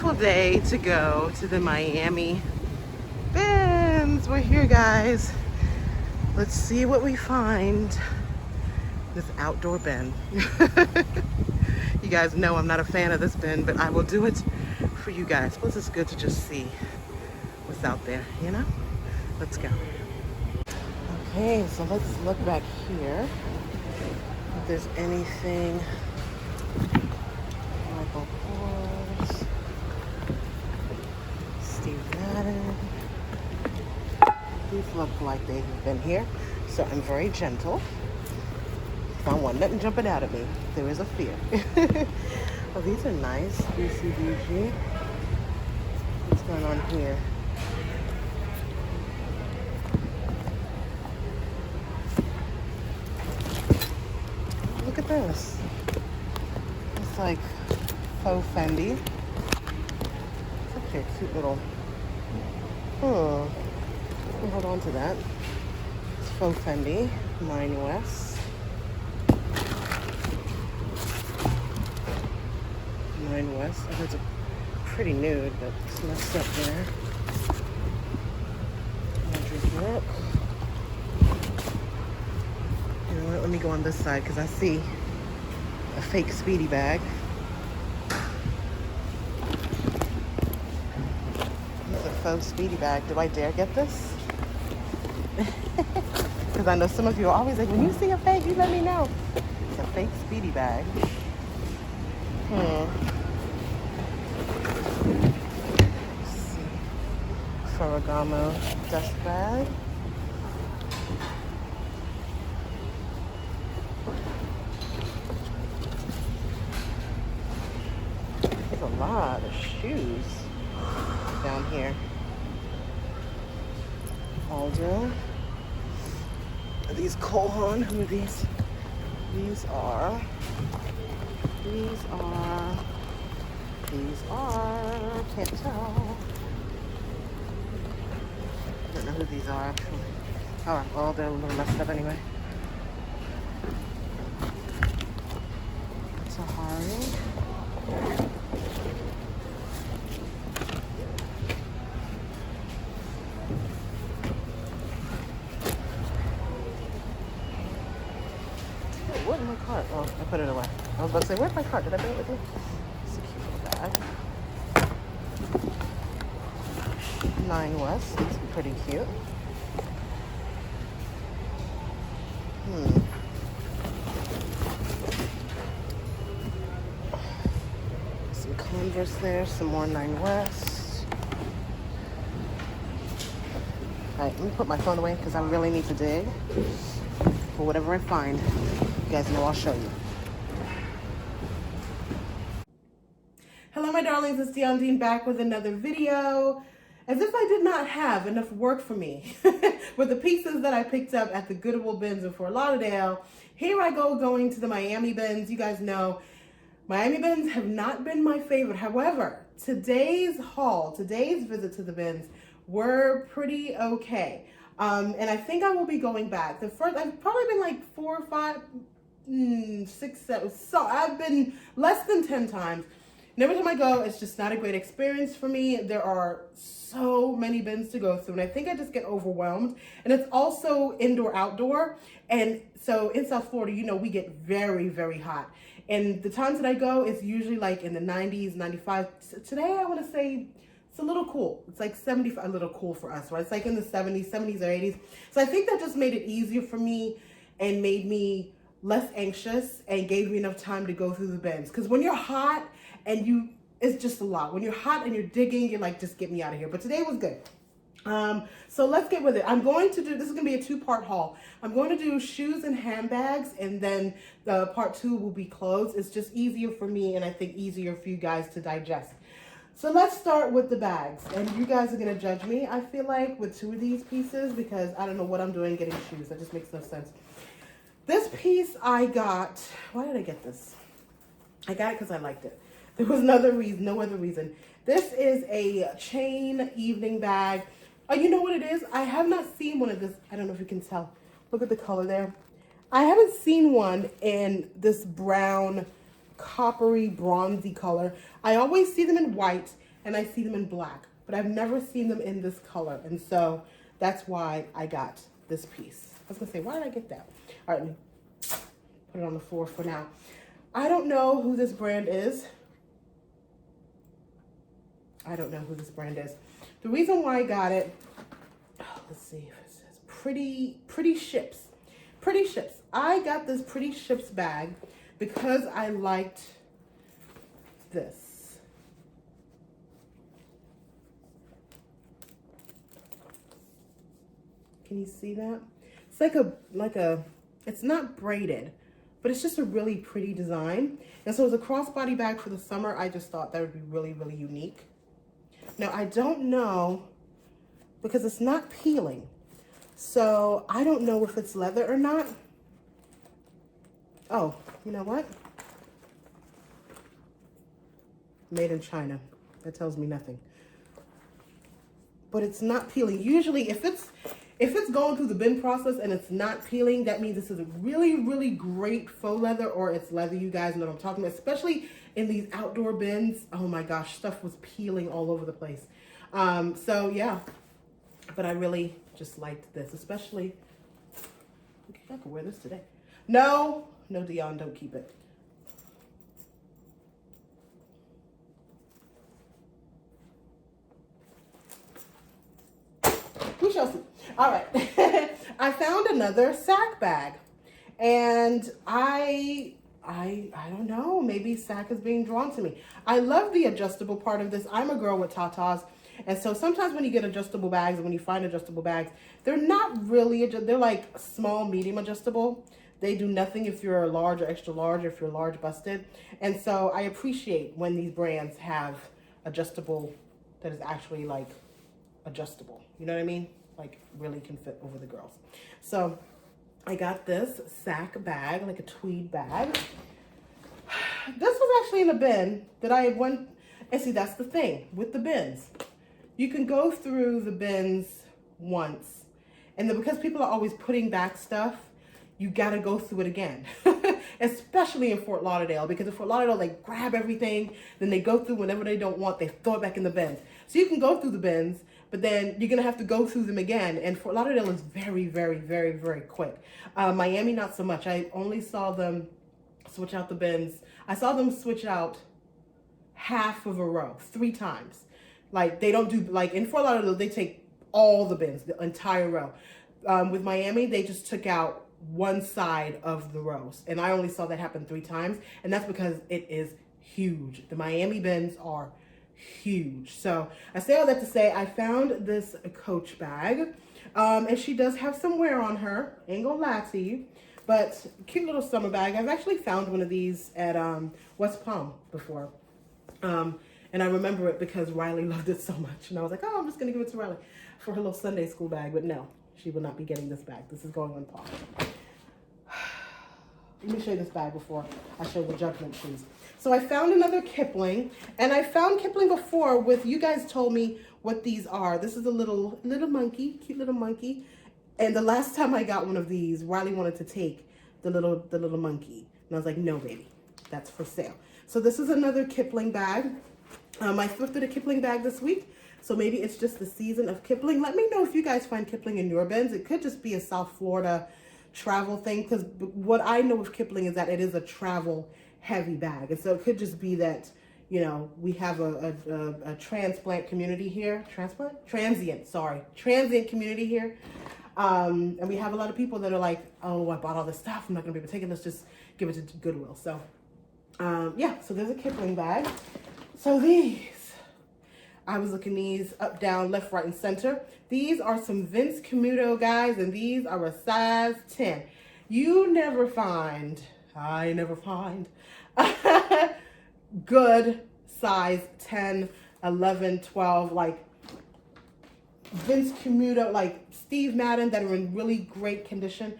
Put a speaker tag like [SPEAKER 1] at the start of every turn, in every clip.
[SPEAKER 1] beautiful day to go to the Miami bins. We're here, guys. Let's see what we find. This outdoor bin. You guys know I'm not a fan of this bin, but I will do it for you guys. Plus, it's good to just see what's out there, you know? Let's go. Okay, so let's look back here. If there's anything. Michael Kors, Steve Madden. These look like they've been here, so I'm very gentle. Found one, nothing jumping out at me. There is a fear. Oh, these are nice. BCBG. What's going on here? Look at this. It's like faux Fendi. It's actually a cute little. I'll hold on to that. It's faux Fendi, 9 West. 9 West. Oh, it's a pretty nude, but it's messed up there. Look. You know what? Let me go on this side because I see a fake Speedy bag. It's a faux Speedy bag. Do I dare get this? Because I know some of you are always like, when you see a fake, you let me know. It's a fake Speedy bag. Let's see. Ferragamo dust bag. There's a lot of shoes down here. Aldo. Are these Cohan? Who are these? These are, can't tell. I don't know who these are actually. Oh, well, they're a little messed up anyway. Sahari. What in my cart? Oh, I put it away. I was about to say, where's my cart? Did I bring it with me? It's a cute little bag. 9 West. It's pretty cute. Some Converse there. Some more 9 West. Alright, let me put my phone away because I really need to dig for whatever I find. You guys know I'll show you. Hello, my darlings. It's Dean back with another video. As if I did not have enough work for me with the pieces that I picked up at the Goodwill bins in Fort Lauderdale. Here I go going to the Miami bins. You guys know Miami bins have not been my favorite. However, today's visit to the bins were pretty okay. And I think I will be going back. I've probably been like 4 or 5, 6, 7. So I've been less than 10 times. And every time I go, it's just not a great experience for me. There are so many bins to go through, and I think I just get overwhelmed. And it's also indoor-outdoor. And so in South Florida, you know, we get very, very hot. And the times that I go, it's usually like in the 90s, 95. Today, I want to say it's a little cool. It's like 75, a little cool for us, right? It's like in the 70s or 80s. So I think that just made it easier for me and made me less anxious and gave me enough time to go through the bins. Because when you're hot and it's just a lot. When you're hot and you're digging, you're like, just get me out of here. But today was good. So let's get with it. this is going to be a 2-part haul. I'm going to do shoes and handbags, and then the part 2 will be clothes. It's just easier for me, and I think easier for you guys to digest. So let's start with the bags, and you guys are going to judge me, I feel like, with 2 of these pieces, because I don't know what I'm doing getting shoes. That just makes no sense. This piece I got, why did I get this? I got it because I liked it. There was no other reason. This is a chain evening bag. Oh, you know what it is? I have not seen one of this. I don't know if you can tell. Look at the color there. I haven't seen one in this brown, coppery, bronzy color. I always see them in white, and I see them in black, but I've never seen them in this color. And so that's why I got this piece. I was gonna say, why did I get that? All right, let me put it on the floor for now. I don't know who this brand is. I don't know who this brand is. The reason why I got it, let's see if it says Pretty Ships. Pretty Ships. I got this Pretty Ships bag because I liked this. Can you see that? It's like a, it's not braided, but it's just a really pretty design. And so as a crossbody bag for the summer, I just thought that would be really, really unique. Now, I don't know, because it's not peeling. So I don't know if it's leather or not. Oh, you know what? Made in China. That tells me nothing. But it's not peeling. Usually if it's going through the bin process and it's not peeling, that means this is a really, really great faux leather, or it's leather. You guys know what I'm talking about, especially in these outdoor bins. Oh my gosh, stuff was peeling all over the place. So yeah, but I really just liked this, especially, okay, I could wear this today. No, Dion, don't keep it. We shall see. All right. I found another sack bag, and I don't know, maybe sack is being drawn to me. I love the adjustable part of this. I'm a girl with tatas, and so sometimes when you get adjustable bags, and when you find adjustable bags, they're not really, they're like small, medium adjustable. They do nothing if you're a large or extra large, or if you're large busted. And so I appreciate when these brands have adjustable that is actually like adjustable. You know what I mean? Like really can fit over the girls. So I got this sack bag, like a tweed bag. This was actually in a bin that I had went, and see, that's the thing with the bins. You can go through the bins once, and then because people are always putting back stuff, you gotta go through it again. Especially in Fort Lauderdale, because in Fort Lauderdale, they grab everything, then they go through whatever they don't want, they throw it back in the bins. So you can go through the bins, but then you're gonna have to go through them again. And Fort Lauderdale is very, very, very, very quick. Miami, not so much. I only saw them switch out the bins. I saw them switch out half of a row, 3 times. Like they don't do, like in Fort Lauderdale, they take all the bins, the entire row. With Miami, they just took out one side of the rows, and I only saw that happen 3 times, and that's because it is huge. The Miami bins are huge. So I say all that to say I found this Coach bag, and she does have some wear on her, ain't gonna lie to you, but cute little summer bag. I've actually found one of these at West Palm before, and I remember it because Riley loved it so much, and I was like, oh, I'm just gonna give it to Riley for her little Sunday school bag. But no, she will not be getting this bag. This is going on Palm. Let me show you this bag before I show the judgment shoes. So I found another Kipling, and I found Kipling before with, you guys told me what these are. This is a little monkey, cute little monkey. And the last time I got one of these, Riley wanted to take the little monkey. And I was like, no, baby, that's for sale. So this is another Kipling bag. I thrifted a Kipling bag this week. So maybe it's just the season of Kipling. Let me know if you guys find Kipling in your bins. It could just be a South Florida travel thing, because what I know of Kipling is that it is a travel heavy bag. And so it could just be that, you know, we have a transplant community here, transient community here. And we have a lot of people that are like, oh, I bought all this stuff, I'm not gonna be able to take it, let's just give it to Goodwill. So yeah, so there's a Kipling bag. So these, I was looking these up, down, left, right, and center. These are some Vince Camuto, guys, and these are a size 10. You never find, I never find, good size 10, 11, 12, like Vince Camuto, like Steve Madden, that are in really great condition.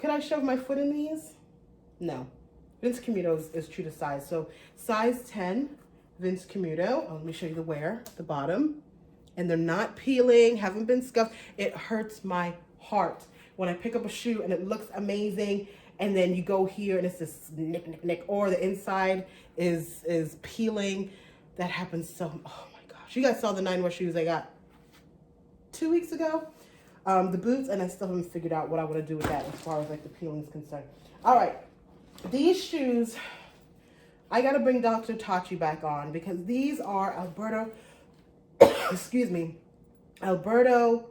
[SPEAKER 1] Could I shove my foot in these? No. Vince Camuto is true to size. So size 10, Vince Camuto. Oh, let me show you the wear, the bottom. And they're not peeling, haven't been scuffed. It hurts my heart when I pick up a shoe and it looks amazing, and then you go here and it's this nick, or the inside is peeling. That happens so, oh my gosh. You guys saw the 9 wear shoes I got 2 weeks ago. The boots, and I still haven't figured out what I want to do with that as far as like the peeling is concerned. All right, these shoes, I got to bring Dr. Tachi back on because these are Alberto, excuse me, Alberto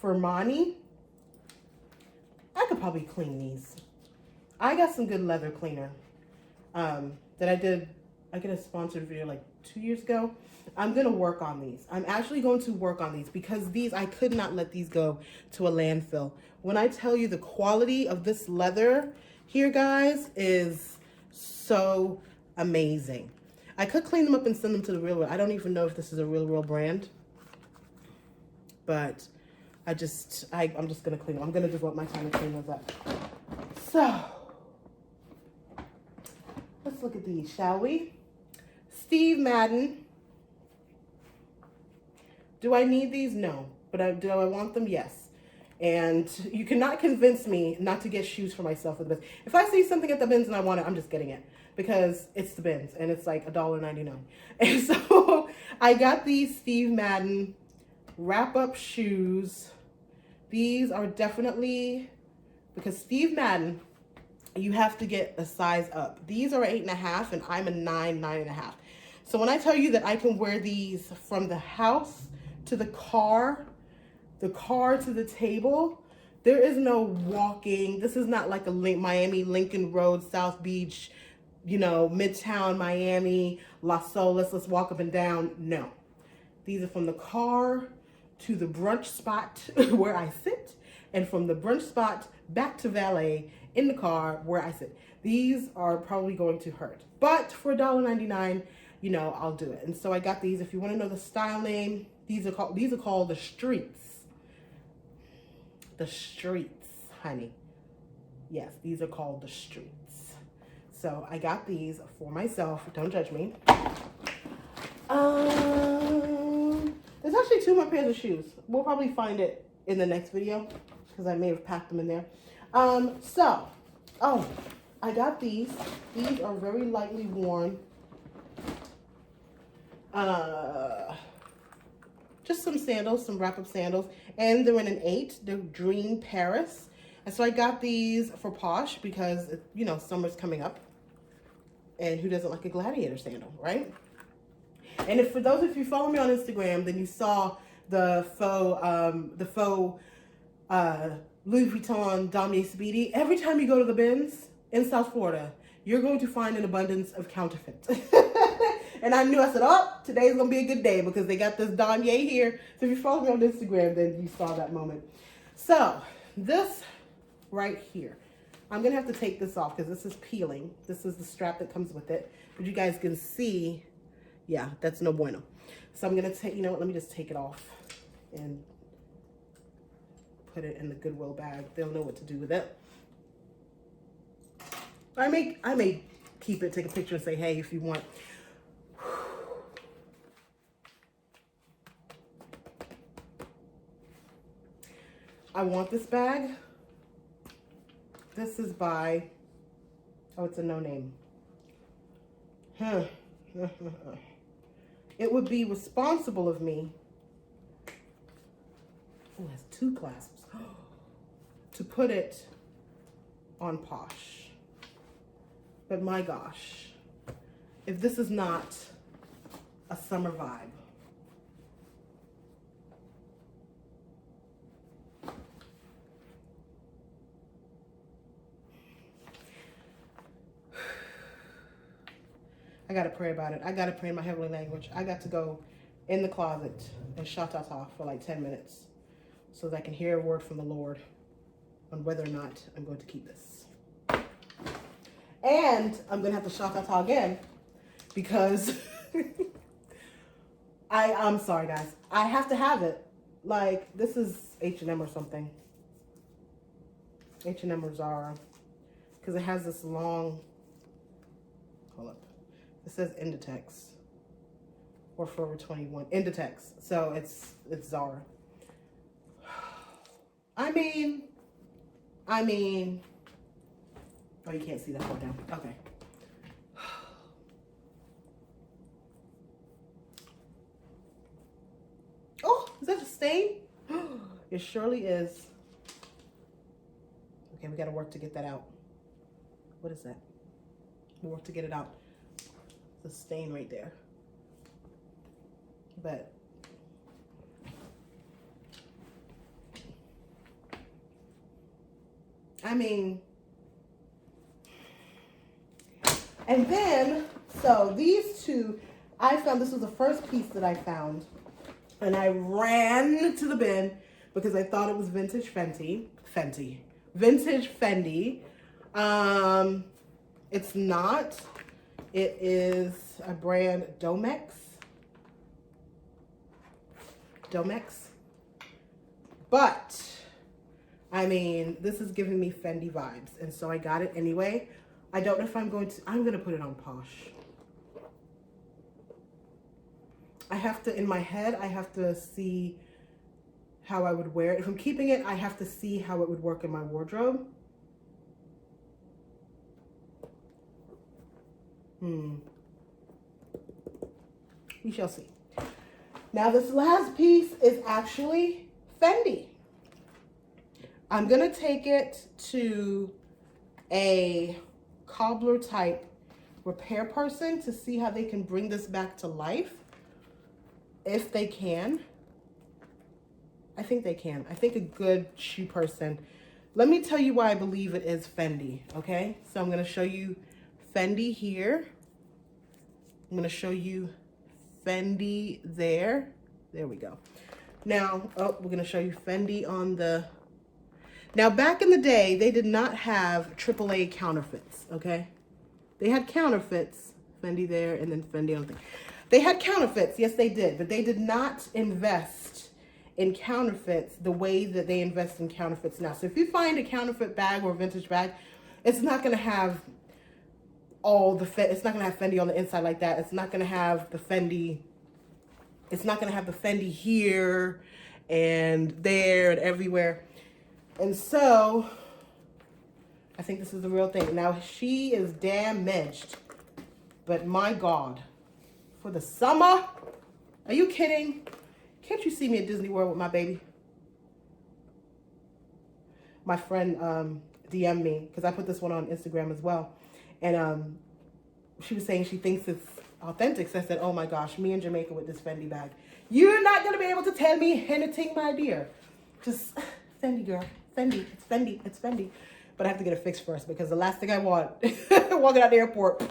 [SPEAKER 1] Fermani. I could probably clean these. I got some good leather cleaner that I did a sponsored video like 2 years ago. I'm going to work on these. I'm actually going to work on these because these, I could not let these go to a landfill. When I tell you the quality of this leather here, guys, is so amazing. I could clean them up and send them to the Real World. I don't even know if this is a Real brand, but I'm just going to clean them. I'm going to devote my time to clean those up. So, let's look at these, shall we? Steve Madden. Do I need these? No. But do I want them? Yes. And you cannot convince me not to get shoes for myself at the Bins. If I see something at the Bins and I want it, I'm just getting it. Because it's the Bins and it's like $1.99. And so I got these Steve Madden wrap-up shoes. These are definitely, because Steve Madden, you have to get a size up. These are 8.5 and I'm a 9.5. So when I tell you that I can wear these from the house to the car to the table, there is no walking. This is not like a Miami, Lincoln Road, South Beach, you know, Midtown, Miami, Las Olas, let's walk up and down. No. These are from the car to the brunch spot where I sit, and from the brunch spot back to valet in the car where I sit. These are probably going to hurt. But for $1.99, you know, I'll do it. And so I got these. If you want to know the style name, these are called the Streets. The Streets, honey. Yes, these are called the Streets. So I got these for myself. Don't judge me. There's actually 2 more pairs of shoes. We'll probably find it in the next video because I may have packed them in there. I got these. These are very lightly worn. Just some sandals, some wrap-up sandals, and they're in an 8. They're Dream Paris, and so I got these for Posh because, you know, summer's coming up, and who doesn't like a gladiator sandal, right? And if for those of you who follow me on Instagram, then you saw the faux Louis Vuitton Damier Speedy. Every time you go to the Bins in South Florida, you're going to find an abundance of counterfeit. And I knew, I said, oh, today's going to be a good day because they got this damier here. So if you follow me on Instagram, then you saw that moment. So this right here, I'm going to have to take this off because this is peeling. This is the strap that comes with it. But you guys can see, yeah, that's no bueno. So I'm going to take, you know what, let me just take it off and put it in the Goodwill bag. They'll know what to do with it. I may keep it, take a picture and say, hey, if you want. I want this bag. This is by, oh, it's a no name. It would be responsible of me, oh, it has 2 clasps, to put it on Posh. But my gosh, if this is not a summer vibe. I got to pray about it. I got to pray in my heavenly language. I got to go in the closet and shatata for like 10 minutes so that I can hear a word from the Lord on whether or not I'm going to keep this. And I'm going to have to shatata again because I'm sorry, guys. I have to have it. Like, this is H&M or something. H&M or Zara. Because it has this long, hold up. It says Inditex or Forever 21 Inditex, so it's Zara. I mean, oh, you can't see that far down. Okay. stain? It surely is. Okay, we gotta work to get that out. What is that? We'll work to get it out. The stain right there. But I mean, and then, so these two, I found this was the first piece that I found, and I ran to the bin because I thought it was vintage vintage Fendi. It's not. It is a brand Domex. But I mean, this is giving me Fendi vibes, and so I got it anyway. I don't know if I'm going to put it on Posh. I have to, in my head, I have to see how I would wear it. If I'm keeping it, I have to see how it would work in my wardrobe. We shall see. Now this last piece is actually Fendi. I'm gonna take it to a cobbler type repair person to see how they can bring this back to life. If they can. I think they can. I think a good shoe person. Let me tell you why I believe it is Fendi, okay? So I'm gonna show you Fendi here. I'm gonna show you Fendi there. There we go. Now, oh, we're gonna show you Fendi on the... Now, back in the day, they did not have AAA counterfeits, okay? They had counterfeits, Fendi there, and then Fendi on the thing. They had counterfeits, yes they did, but they did not invest in counterfeits the way that they invest in counterfeits now. So if you find a counterfeit bag or a vintage bag, it's not gonna have all the, it's not gonna have Fendi on the inside like that. It's not gonna have the Fendi, it's not gonna have the Fendi here and there and everywhere. And so, I think this is the real thing. Now, she is damaged, but my God, for the summer, are you kidding? Can't you see me at Disney World with my baby? My friend DM'd me, because I put this one on Instagram as well. And she was saying she thinks it's authentic. So I said, oh my gosh, me in Jamaica with this Fendi bag. You're not going to be able to tell me anything, my dear. Just Fendi, girl. Fendi, it's Fendi, it's Fendi. But I have to get it fixed first because the last thing I want, walking out the airport,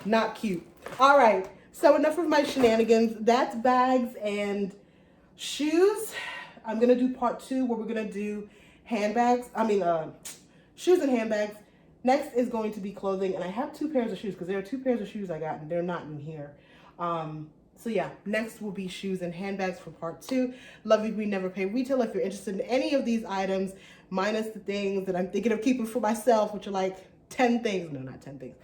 [SPEAKER 1] not cute. All right, so enough of my shenanigans. That's bags and shoes. I'm gonna do part 2 where we're gonna do handbags. Shoes and handbags. Next is going to be clothing, and I have 2 pairs of shoes because there are 2 pairs of shoes I got and they're not in here. So yeah, next will be shoes and handbags for part 2. Love You, We Never Pay Retail. If you're interested in any of these items, minus the things that I'm thinking of keeping for myself, which are like 10 things. No, not 10 things.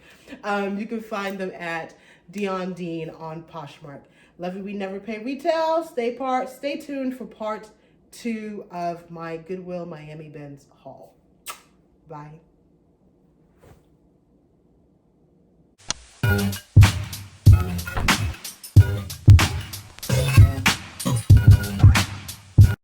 [SPEAKER 1] You can find them at Dion Dean on Poshmark. Love You, We Never Pay Retail. Stay tuned for part 2 of my Goodwill Miami Benz haul. Bye.